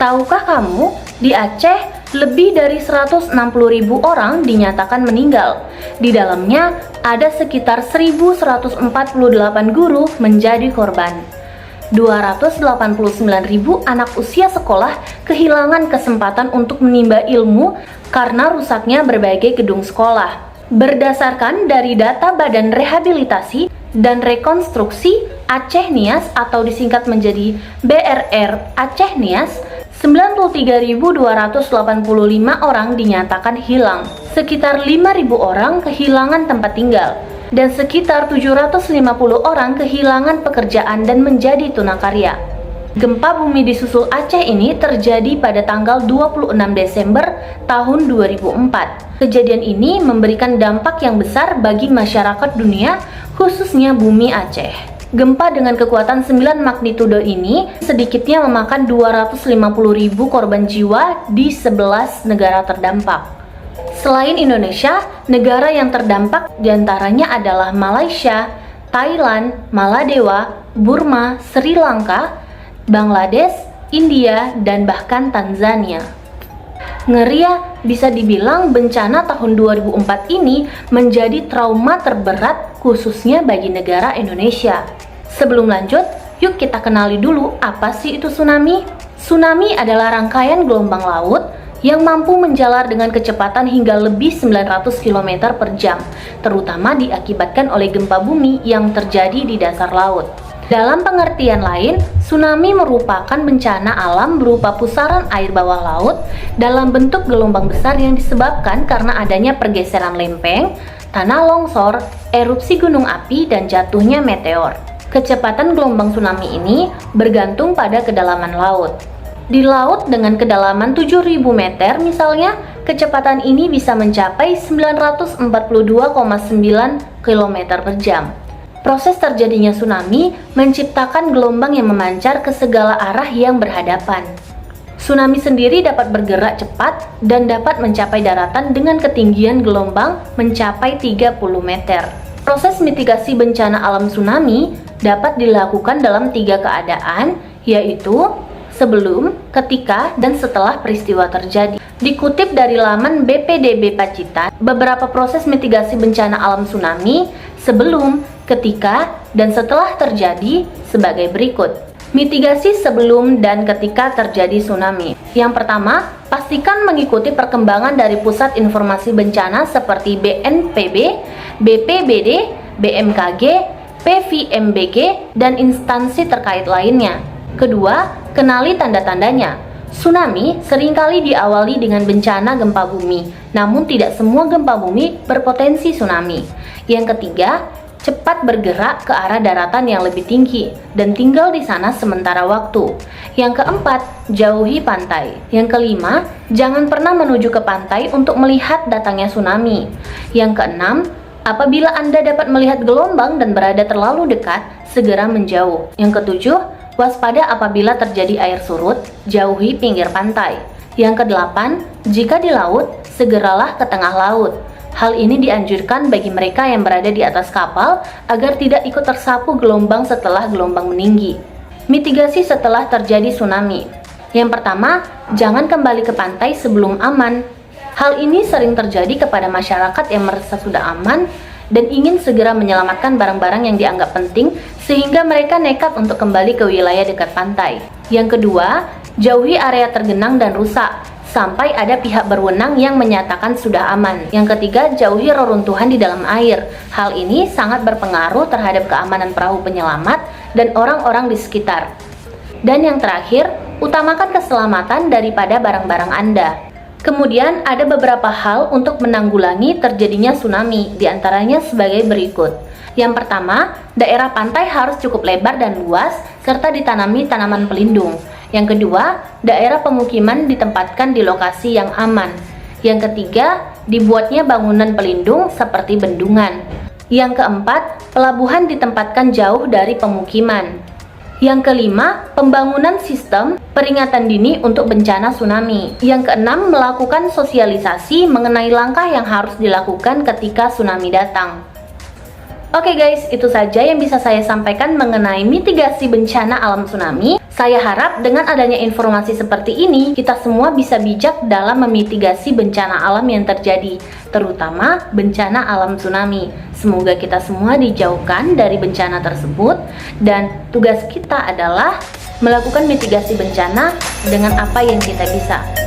Tahukah kamu, di Aceh lebih dari 160.000 orang dinyatakan meninggal. Di dalamnya ada sekitar 1.148 guru menjadi korban. 289.000 anak usia sekolah kehilangan kesempatan untuk menimba ilmu karena rusaknya berbagai gedung sekolah. Berdasarkan dari data Badan Rehabilitasi dan Rekonstruksi Aceh Nias atau disingkat menjadi BRR Aceh Nias, 93.285 orang dinyatakan hilang, sekitar 5.000 orang kehilangan tempat tinggal, dan sekitar 750 orang kehilangan pekerjaan dan menjadi tunakarya. Gempa bumi di Susul Aceh ini terjadi pada tanggal 26 Desember tahun 2004. Kejadian ini memberikan dampak yang besar bagi masyarakat dunia, khususnya bumi Aceh. Gempa dengan kekuatan 9 magnitudo ini sedikitnya memakan 250.000 korban jiwa di 11 negara terdampak. Selain Indonesia, negara yang terdampak diantaranya adalah Malaysia, Thailand, Maladewa, Burma, Sri Lanka, Bangladesh, India, dan bahkan Tanzania. Ngeri ya, bisa dibilang bencana tahun 2004 ini menjadi trauma terberat khususnya bagi negara Indonesia. Sebelum lanjut, yuk kita kenali dulu apa sih itu tsunami. Tsunami adalah rangkaian gelombang laut yang mampu menjalar dengan kecepatan hingga lebih 900 km per jam, terutama diakibatkan oleh gempa bumi yang terjadi di dasar laut. Dalam pengertian lain, tsunami merupakan bencana alam berupa pusaran air bawah laut dalam bentuk gelombang besar yang disebabkan karena adanya pergeseran lempeng, tanah longsor, erupsi gunung api, dan jatuhnya meteor. Kecepatan gelombang tsunami ini bergantung pada kedalaman laut. Di laut dengan kedalaman 7.000 meter misalnya, kecepatan ini bisa mencapai 942,9 km per jam. Proses terjadinya tsunami menciptakan gelombang yang memancar ke segala arah yang berhadapan. Tsunami sendiri dapat bergerak cepat dan dapat mencapai daratan dengan ketinggian gelombang mencapai 30 meter. Proses mitigasi bencana alam tsunami dapat dilakukan dalam 3 keadaan, yaitu sebelum, ketika, dan setelah peristiwa terjadi. Dikutip dari laman BPDB Pacitan, beberapa proses mitigasi bencana alam tsunami sebelum, ketika, dan setelah terjadi sebagai berikut. Mitigasi sebelum dan ketika terjadi tsunami. Yang pertama, pastikan mengikuti perkembangan dari Pusat Informasi Bencana seperti BNPB, BPBD, BMKG, PVMBG, dan instansi terkait lainnya. Kedua, kenali tanda-tandanya. Tsunami seringkali diawali dengan bencana gempa bumi, namun tidak semua gempa bumi berpotensi tsunami. Yang ketiga, cepat bergerak ke arah daratan yang lebih tinggi dan tinggal di sana sementara waktu. Yang keempat, jauhi pantai. Yang kelima, jangan pernah menuju ke pantai untuk melihat datangnya tsunami. Yang keenam, apabila Anda dapat melihat gelombang dan berada terlalu dekat, segera menjauh. Yang ketujuh, waspada apabila terjadi air surut, jauhi pinggir pantai. Yang kedelapan, jika di laut, segeralah ke tengah laut. Hal ini dianjurkan bagi mereka yang berada di atas kapal agar tidak ikut tersapu gelombang setelah gelombang meninggi. Mitigasi setelah terjadi tsunami. Yang pertama, jangan kembali ke pantai sebelum aman. Hal ini sering terjadi kepada masyarakat yang merasa sudah aman dan ingin segera menyelamatkan barang-barang yang dianggap penting sehingga mereka nekat untuk kembali ke wilayah dekat pantai. Yang kedua, jauhi area tergenang dan rusak sampai ada pihak berwenang yang menyatakan sudah aman. Yang ketiga, jauhi reruntuhan di dalam air. Hal ini sangat berpengaruh terhadap keamanan perahu penyelamat dan orang-orang di sekitar. Dan yang terakhir, utamakan keselamatan daripada barang-barang Anda. Kemudian ada beberapa hal untuk menanggulangi terjadinya tsunami, diantaranya sebagai berikut. Yang pertama, daerah pantai harus cukup lebar dan luas, serta ditanami tanaman pelindung. Yang kedua, daerah pemukiman ditempatkan di lokasi yang aman. Yang ketiga, dibuatnya bangunan pelindung seperti bendungan. Yang keempat, pelabuhan ditempatkan jauh dari pemukiman. Yang kelima, pembangunan sistem peringatan dini untuk bencana tsunami. Yang keenam, melakukan sosialisasi mengenai langkah yang harus dilakukan ketika tsunami datang. Oke guys, itu saja yang bisa saya sampaikan mengenai mitigasi bencana alam tsunami. Saya harap dengan adanya informasi seperti ini, kita semua bisa bijak dalam memitigasi bencana alam yang terjadi, terutama bencana alam tsunami. Semoga kita semua dijauhkan dari bencana tersebut, dan tugas kita adalah melakukan mitigasi bencana dengan apa yang kita bisa.